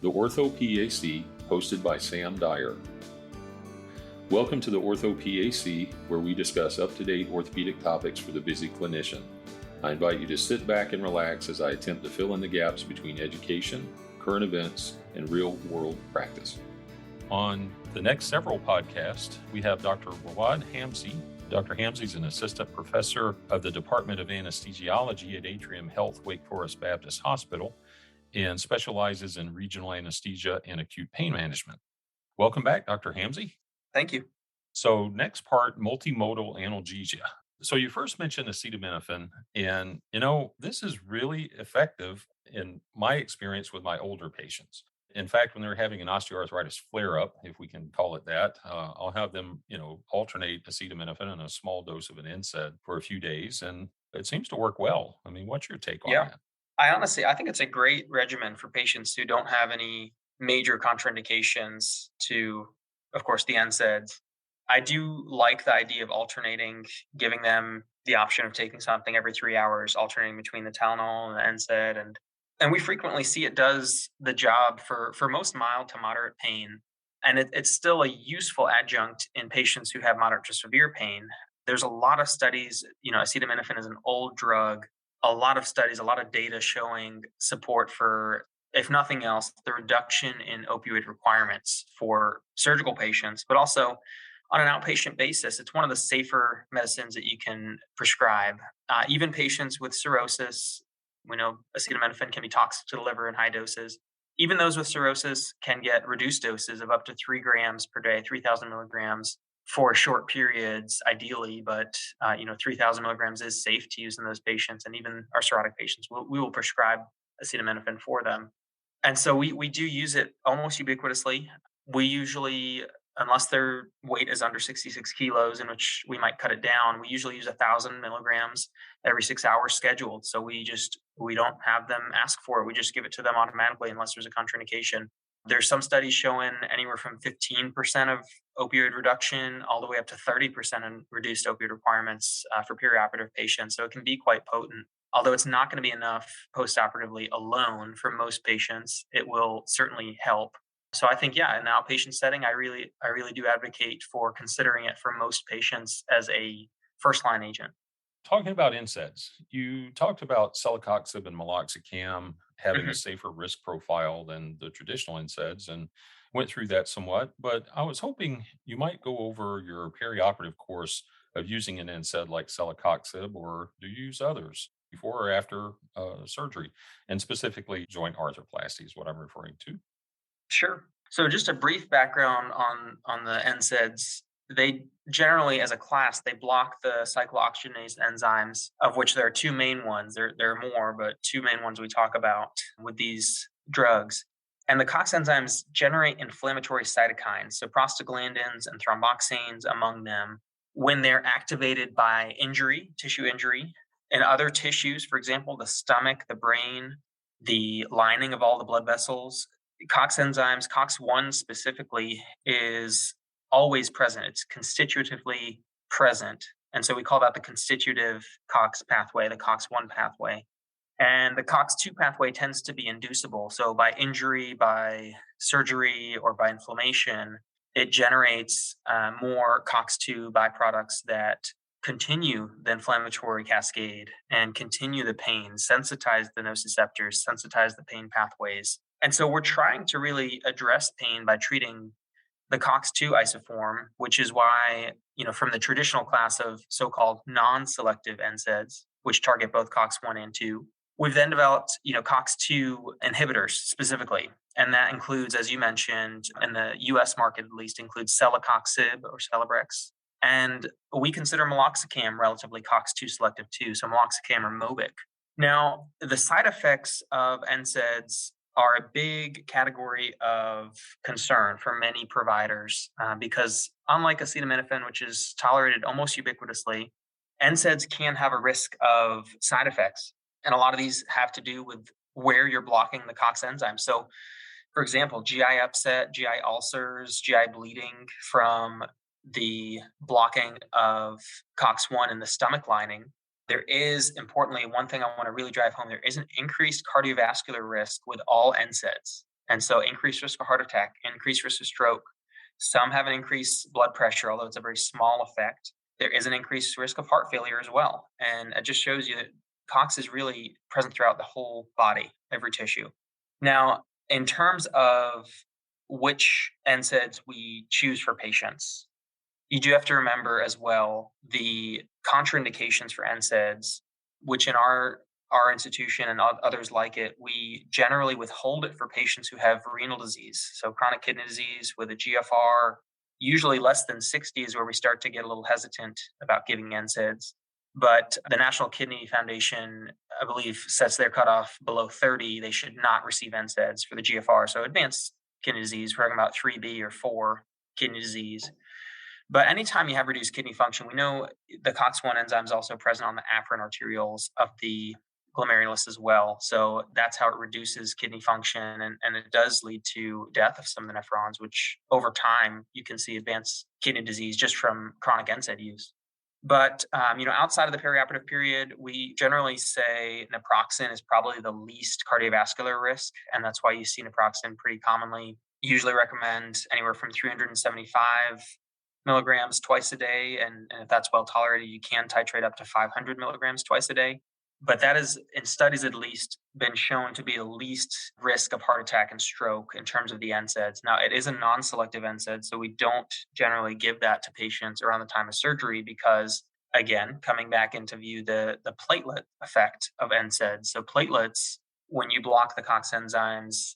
the Ortho PAC, hosted by Sam Dyer. Welcome to the Ortho PAC, where we discuss up-to-date orthopedic topics for the busy clinician. I invite you to sit back and relax as I attempt to fill in the gaps between education, current events, and real-world practice. On the next several podcasts, we have Dr. Rawad Hamzi. Dr. Hamzi is an assistant professor of the Department of Anesthesiology at Atrium Health Wake Forest Baptist Hospital and specializes in regional anesthesia and acute pain management. Welcome back, Dr. Hamzi. Thank you. So next part, multimodal analgesia. So you first mentioned acetaminophen, and this is really effective in my experience with my older patients. In fact, when they're having an osteoarthritis flare-up, if we can call it that, I'll have them, alternate acetaminophen and a small dose of an NSAID for a few days, and it seems to work well. I mean, what's your take on that? I think it's a great regimen for patients who don't have any major contraindications to, of course, the NSAIDs. I do like the idea of alternating, giving them the option of taking something every 3 hours, alternating between the Tylenol and the NSAID. And we frequently see it does the job for most mild to moderate pain. And it's still a useful adjunct in patients who have moderate to severe pain. There's a lot of studies, acetaminophen is an old drug, a lot of studies, a lot of data showing support for, if nothing else, the reduction in opioid requirements for surgical patients, but also on an outpatient basis. It's one of the safer medicines that you can prescribe. Even patients with cirrhosis, we know acetaminophen can be toxic to the liver in high doses. Even those with cirrhosis can get reduced doses of up to 3 grams per day, 3,000 milligrams for short periods, ideally. But 3,000 milligrams is safe to use in those patients, and even our cirrhotic patients, we will prescribe acetaminophen for them. And so we do use it almost ubiquitously. We usually, unless their weight is under 66 kilos, in which we might cut it down, we usually use 1,000 milligrams every 6 hours scheduled. So we don't have them ask for it. We just give it to them automatically unless there's a contraindication. There's some studies showing anywhere from 15% of opioid reduction all the way up to 30% in reduced opioid requirements for perioperative patients. So it can be quite potent. Although it's not going to be enough postoperatively alone for most patients, it will certainly help. So I think, in the outpatient setting, I really do advocate for considering it for most patients as a first-line agent. Talking about NSAIDs, you talked about celecoxib and meloxicam having a safer risk profile than the traditional NSAIDs, and went through that somewhat. But I was hoping you might go over your perioperative course of using an NSAID like celecoxib, or do you use others before or after surgery, and specifically joint arthroplasty is what I'm referring to. Sure. So just a brief background on the NSAIDs. They generally, as a class, they block the cyclooxygenase enzymes, of which there are 2 main ones. There are more, but 2 main ones we talk about with these drugs. And the COX enzymes generate inflammatory cytokines, so prostaglandins and thromboxanes among them. When they're activated by injury, tissue injury, in other tissues, for example, the stomach, the brain, the lining of all the blood vessels, COX enzymes, COX-1 specifically, is always present. It's constitutively present. And so we call that the constitutive COX pathway, the COX-1 pathway. And the COX-2 pathway tends to be inducible. So by injury, by surgery, or by inflammation, it generates more COX-2 byproducts that continue the inflammatory cascade and continue the pain, sensitize the nociceptors, sensitize the pain pathways. And so we're trying to really address pain by treating the COX-2 isoform, which is why, from the traditional class of so-called non-selective NSAIDs, which target both COX-1 and 2, we've then developed, COX-2 inhibitors specifically. And that includes, as you mentioned, in the US market at least, includes celecoxib or Celebrex. And we consider meloxicam relatively COX-2 selective too, so meloxicam or Mobic. Now, the side effects of NSAIDs are a big category of concern for many providers because unlike acetaminophen, which is tolerated almost ubiquitously, NSAIDs can have a risk of side effects. And a lot of these have to do with where you're blocking the COX enzyme. So, for example, GI upset, GI ulcers, GI bleeding from the blocking of COX-1 in the stomach lining. There is, importantly, one thing I want to really drive home, there is an increased cardiovascular risk with all NSAIDs. And so increased risk of heart attack, increased risk of stroke. Some have an increased blood pressure, although it's a very small effect. There is an increased risk of heart failure as well. And it just shows you that COX is really present throughout the whole body, every tissue. Now, in terms of which NSAIDs we choose for patients, you do have to remember as well the contraindications for NSAIDs, which in our institution and others like it, we generally withhold it for patients who have renal disease. So chronic kidney disease with a GFR, usually less than 60 is where we start to get a little hesitant about giving NSAIDs. But the National Kidney Foundation, I believe, sets their cutoff below 30. They should not receive NSAIDs for the GFR. So advanced kidney disease, we're talking about 3B or 4 kidney disease. But anytime you have reduced kidney function, we know the COX-1 enzyme is also present on the afferent arterioles of the glomerulus as well. So that's how it reduces kidney function, and it does lead to death of some of the nephrons, which over time you can see advanced kidney disease just from chronic NSAID use. But outside of the perioperative period, we generally say naproxen is probably the least cardiovascular risk, and that's why you see naproxen pretty commonly. Usually recommend anywhere from 375 milligrams twice a day, and if that's well tolerated, you can titrate up to 500 milligrams twice a day. But that is, in studies at least, been shown to be the least risk of heart attack and stroke in terms of the NSAIDs. Now, it is a non-selective NSAID, so we don't generally give that to patients around the time of surgery because, again, coming back into view, the platelet effect of NSAIDs. So platelets, when you block the COX enzymes,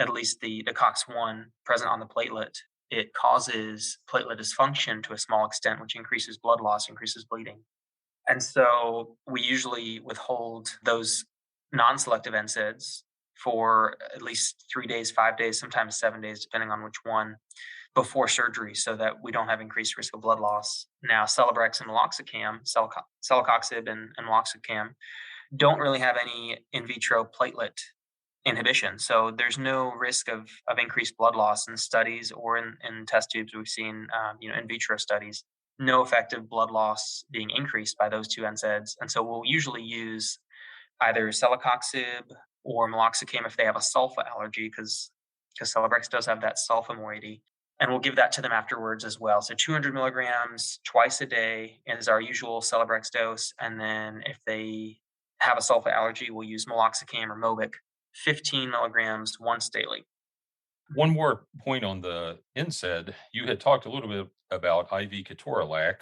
at least the COX-1 present on the platelet, it causes platelet dysfunction to a small extent, which increases blood loss, increases bleeding. And so we usually withhold those non-selective NSAIDs for at least 3 days, 5 days, sometimes 7 days, depending on which one, before surgery so that we don't have increased risk of blood loss. Now, Celebrex and meloxicam, celecoxib and meloxicam, don't really have any in vitro platelet inhibition. So there's no risk of increased blood loss in studies or in test tubes we've seen, in vitro studies. No effective blood loss being increased by those two NSAIDs. And so we'll usually use either celecoxib or meloxicam if they have a sulfa allergy, because Celebrex does have that sulfa moiety. And we'll give that to them afterwards as well. So 200 milligrams twice a day is our usual Celebrex dose. And then if they have a sulfa allergy, we'll use meloxicam or Mobic, 15 milligrams once daily. One more point on the NSAID. You had talked a little bit about IV ketorolac,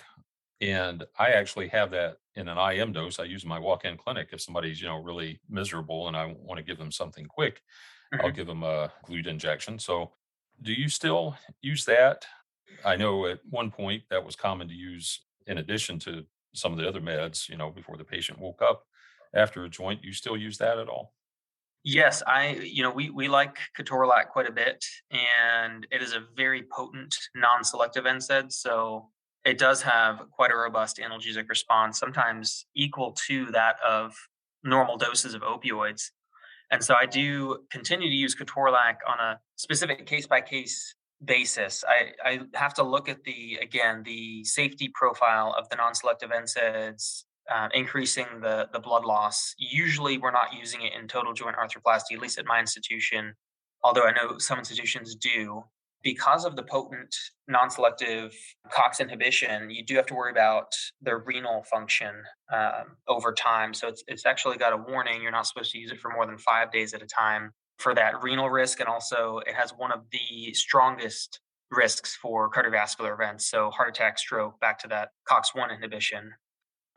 and I actually have that in an IM dose. I use in my walk-in clinic if somebody's, really miserable and I want to give them something quick. I'll give them a glute injection. So do you still use that? I know at one point that was common to use in addition to some of the other meds, before the patient woke up after a joint. Do you still use that at all? Yes, we like ketorolac quite a bit, and it is a very potent non-selective NSAID. So it does have quite a robust analgesic response, sometimes equal to that of normal doses of opioids. And so I do continue to use ketorolac on a specific case-by-case basis. I have to look at the safety profile of the non-selective NSAIDs, increasing the blood loss. Usually we're not using it in total joint arthroplasty, at least at my institution, although I know some institutions do. Because of the potent non-selective COX inhibition, you do have to worry about the renal function over time. So it's actually got a warning. You're not supposed to use it for more than 5 days at a time for that renal risk. And also it has one of the strongest risks for cardiovascular events. So heart attack, stroke, back to that COX-1 inhibition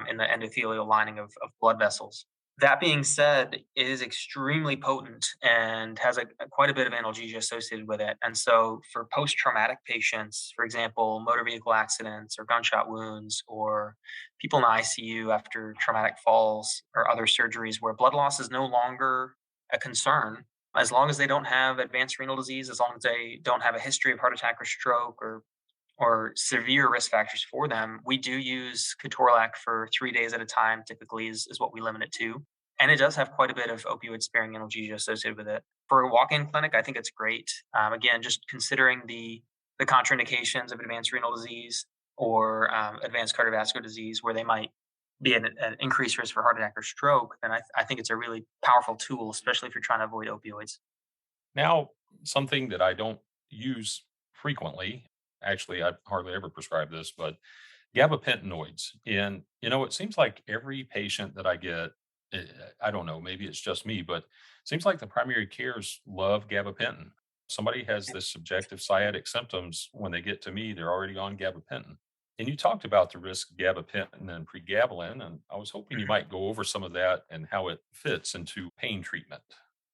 in the endothelial lining of blood vessels. That being said, it is extremely potent and has quite a bit of analgesia associated with it. And so for post-traumatic patients, for example, motor vehicle accidents or gunshot wounds, or people in the ICU after traumatic falls or other surgeries where blood loss is no longer a concern, as long as they don't have advanced renal disease, as long as they don't have a history of heart attack or stroke or severe risk factors for them, we do use ketorolac for 3 days at a time, typically is what we limit it to. And it does have quite a bit of opioid-sparing analgesia associated with it. For a walk-in clinic, I think it's great. Again, just considering the contraindications of advanced renal disease or advanced cardiovascular disease where they might be at an increased risk for heart attack or stroke, then I think it's a really powerful tool, especially if you're trying to avoid opioids. Now, Something that I don't use frequently, actually, I hardly ever prescribe this, but gabapentinoids. And, it seems like every patient that I get, I don't know, maybe it's just me, but it seems like the primary cares love gabapentin. Somebody has this subjective sciatic symptoms when they get to me, they're already on gabapentin. And you talked about the risk of gabapentin and pregabalin, and I was hoping you Mhm. might go over some of that and how it fits into pain treatment.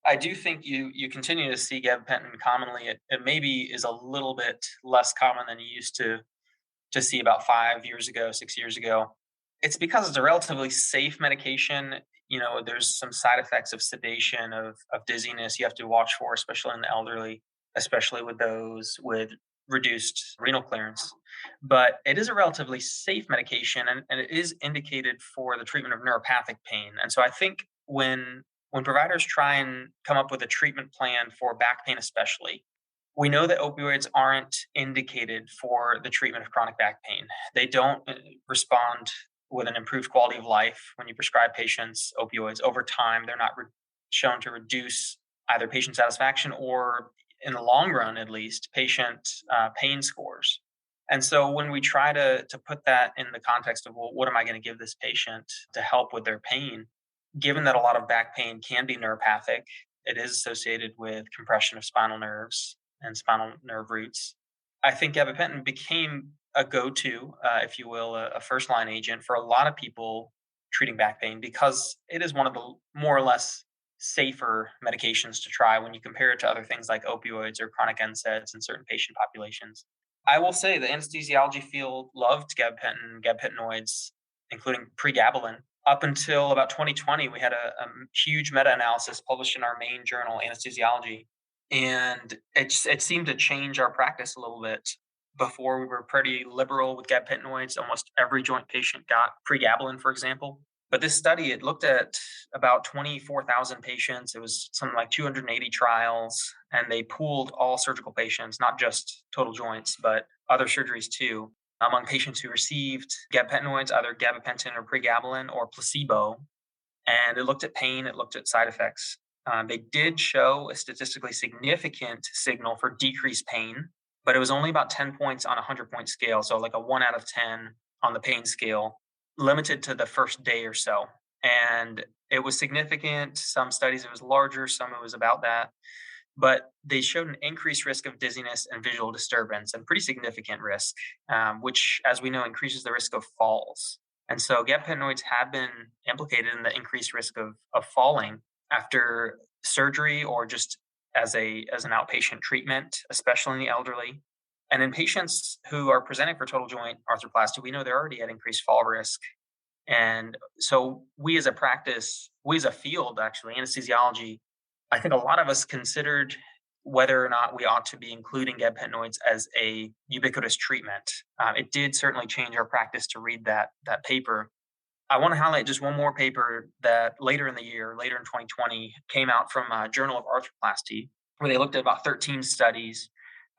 I do think you continue to see gabapentin commonly. It maybe is a little bit less common than you used to see about 5 years ago, 6 years ago. It's because it's a relatively safe medication. There's some side effects of sedation, of dizziness you have to watch for, especially in the elderly, especially with those with reduced renal clearance. But it is a relatively safe medication, and it is indicated for the treatment of neuropathic pain. And so I think when providers try and come up with a treatment plan for back pain, especially, we know that opioids aren't indicated for the treatment of chronic back pain. They don't respond with an improved quality of life when you prescribe patients opioids. Over time, they're not shown to reduce either patient satisfaction or, in the long run at least, patient pain scores. And so when we try to put that in the context of, well, what am I going to give this patient to help with their pain? Given that a lot of back pain can be neuropathic, it is associated with compression of spinal nerves and spinal nerve roots. I think gabapentin became a go-to, if you will, a first-line agent for a lot of people treating back pain because it is one of the more or less safer medications to try when you compare it to other things like opioids or chronic NSAIDs in certain patient populations. I will say the anesthesiology field loved gabapentin, gabapentinoids, including pregabalin. Up until about 2020, we had a huge meta-analysis published in our main journal, Anesthesiology, and it seemed to change our practice a little bit. Before, we were pretty liberal with gabapentinoids. Almost every joint patient got pregabalin, for example. But this study, it looked at about 24,000 patients. It was something like 280 trials, and they pooled all surgical patients, not just total joints, but other surgeries too, among patients who received gabapentinoids, either gabapentin or pregabalin or placebo. And it looked at pain, it looked at side effects. They did show a statistically significant signal for decreased pain, but it was only about 10 points on a 100-point scale. So, like a 1 out of 10 on the pain scale, limited to the first day or so. And it was significant. Some studies it was larger, some it was about that. But they showed an increased risk of dizziness and visual disturbance, and pretty significant risk, which, as we know, increases the risk of falls. And so gabapentinoids have been implicated in the increased risk of falling after surgery or just as an outpatient treatment, especially in the elderly. And in patients who are presenting for total joint arthroplasty, we know they're already at increased fall risk. And so we as a practice, we as a field, actually, anesthesiology, I think a lot of us considered whether or not we ought to be including gabapentinoids as a ubiquitous treatment. It did certainly change our practice to read that paper. I want to highlight just one more paper that later in the year, later in 2020, came out from Journal of Arthroplasty, where they looked at about 13 studies.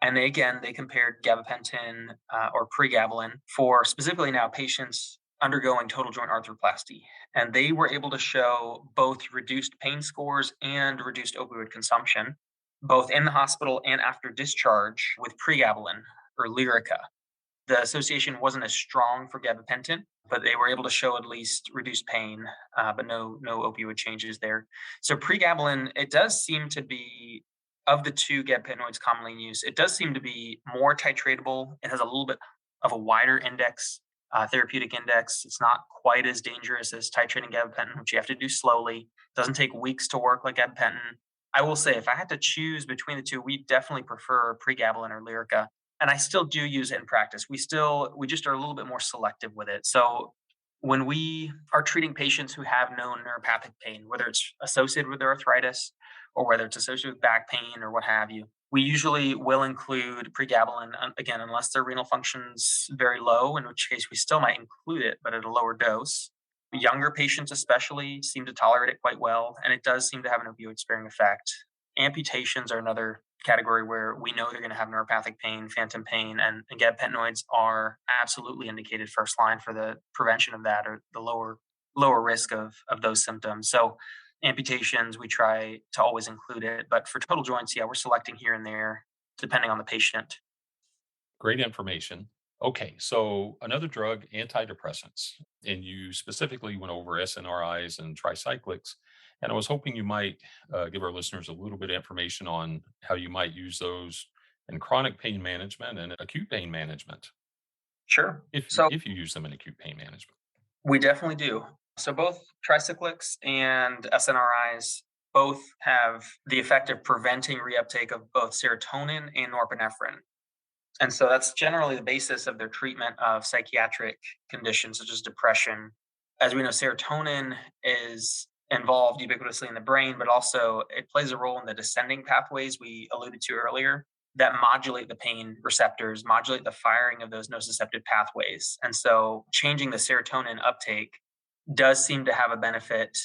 And they compared gabapentin or pregabalin for specifically now patients undergoing total joint arthroplasty. And they were able to show both reduced pain scores and reduced opioid consumption, both in the hospital and after discharge with pregabalin or Lyrica. The association wasn't as strong for gabapentin, but they were able to show at least reduced pain, but no opioid changes there. So pregabalin, it does seem to be, of the two gabapentinoids commonly in use, it does seem to be more titratable. It has a little bit of a wider index, therapeutic index. It's not quite as dangerous as titrating gabapentin, which you have to do slowly. It doesn't take weeks to work like gabapentin. I will say, if I had to choose between the two, we definitely prefer pregabalin or Lyrica, and I still do use it in practice. We just are a little bit more selective with it. So when we are treating patients who have known neuropathic pain, whether it's associated with their arthritis or whether it's associated with back pain or what have you, we usually will include pregabalin, again, unless their renal function's very low, in which case we still might include it, but at a lower dose. Younger patients especially seem to tolerate it quite well, and it does seem to have an opioid sparing effect. Amputations are another category where we know they're going to have neuropathic pain, phantom pain, and gabapentinoids are absolutely indicated first line for the prevention of that or the lower risk of those symptoms. So amputations, we try to always include it. But for total joints, yeah, we're selecting here and there depending on the patient. Great information. Okay, so another drug, antidepressants, and you specifically went over SNRIs and tricyclics. And I was hoping you might give our listeners a little bit of information on how you might use those in chronic pain management and acute pain management, Sure. if So if you use them in acute pain management. we definitely do. So both tricyclics and SNRIs both have the effect of preventing reuptake of both serotonin and norepinephrine. And so that's generally the basis of their treatment of psychiatric conditions such as depression. As we know, serotonin is involved ubiquitously in the brain, but also it plays a role in the descending pathways we alluded to earlier that modulate the pain receptors, modulate the firing of those nociceptive pathways. And so changing the serotonin uptake does seem to have a benefit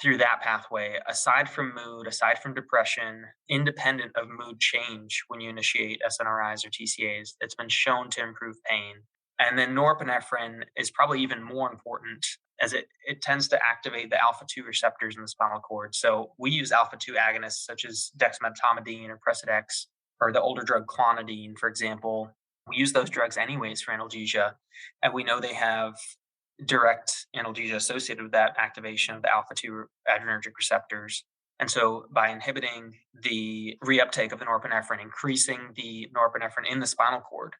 through that pathway, aside from mood, aside from depression, independent of mood change when you initiate SNRIs or TCAs. It's been shown to improve pain. And then norepinephrine is probably even more important as it tends to activate the alpha 2 receptors in the spinal cord. So we use alpha 2 agonists such as dexmedetomidine or Precedex or the older drug clonidine, for example. We use those drugs anyways for analgesia, and we know they have direct analgesia associated with that activation of the alpha 2 adrenergic receptors. And so by inhibiting the reuptake of the norepinephrine, increasing the norepinephrine in the spinal cord,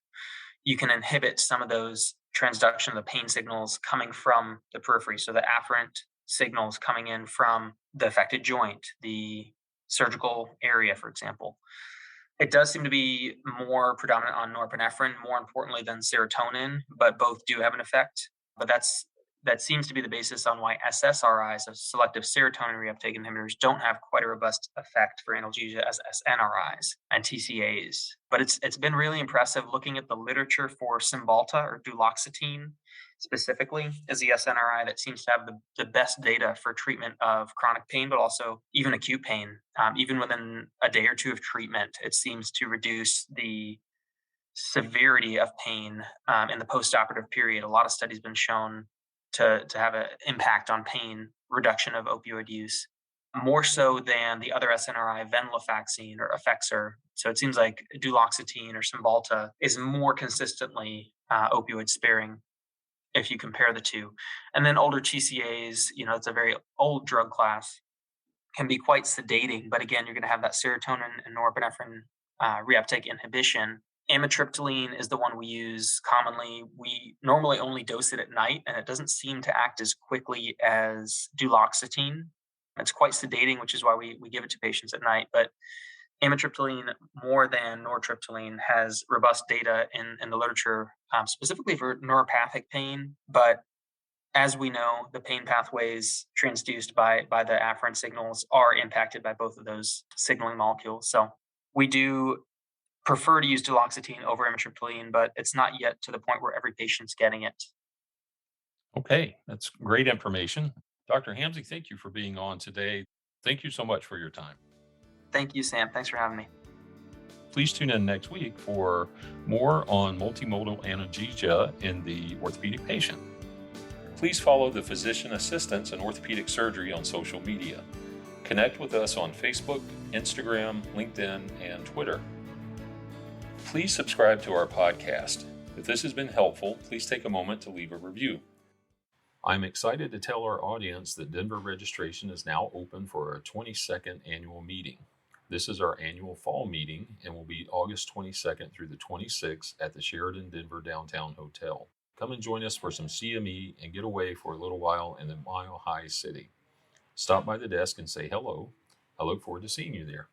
you can inhibit some of those transduction of the pain signals coming from the periphery. So the afferent signals coming in from the affected joint, the surgical area, for example. It does seem to be more predominant on norepinephrine, more importantly than serotonin, but both do have an effect. But that seems to be the basis on why SSRIs, so selective serotonin reuptake inhibitors, don't have quite a robust effect for analgesia as SNRIs and TCAs. But it's been really impressive looking at the literature for Cymbalta or duloxetine specifically as the SNRI that seems to have the best data for treatment of chronic pain, but also even acute pain. Even within a day or two of treatment, it seems to reduce the severity of pain in the postoperative period. A lot of studies been shown to have an impact on pain reduction of opioid use, more so than the other SNRI, venlafaxine or Effexor. So it seems like duloxetine or Cymbalta is more consistently opioid sparing if you compare the two. And then older TCAs, it's a very old drug class, can be quite sedating. But again, you're going to have that serotonin and norepinephrine reuptake inhibition. Amitriptyline is the one we use commonly. We normally only dose it at night, and it doesn't seem to act as quickly as duloxetine. It's quite sedating, which is why we give it to patients at night. But amitriptyline, more than nortriptyline, has robust data in the literature, specifically for neuropathic pain. But as we know, the pain pathways transduced by the afferent signals are impacted by both of those signaling molecules. So we do prefer to use duloxetine over amitriptyline, but it's not yet to the point where every patient's getting it. Okay, that's great information. Dr. Hamzi, thank you for being on today. Thank you so much for your time. Thank you, Sam. Thanks for having me. Please tune in next week for more on multimodal analgesia in the orthopedic patient. Please follow the physician assistants in orthopedic surgery on social media. Connect with us on Facebook, Instagram, LinkedIn, and Twitter. Please subscribe to our podcast. If this has been helpful, please take a moment to leave a review. I'm excited to tell our audience that Denver registration is now open for our 22nd annual meeting. This is our annual fall meeting and will be August 22nd through the 26th at the Sheraton Denver Downtown Hotel. Come and join us for some CME and get away for a little while in the Mile High City. Stop by the desk and say hello. I look forward to seeing you there.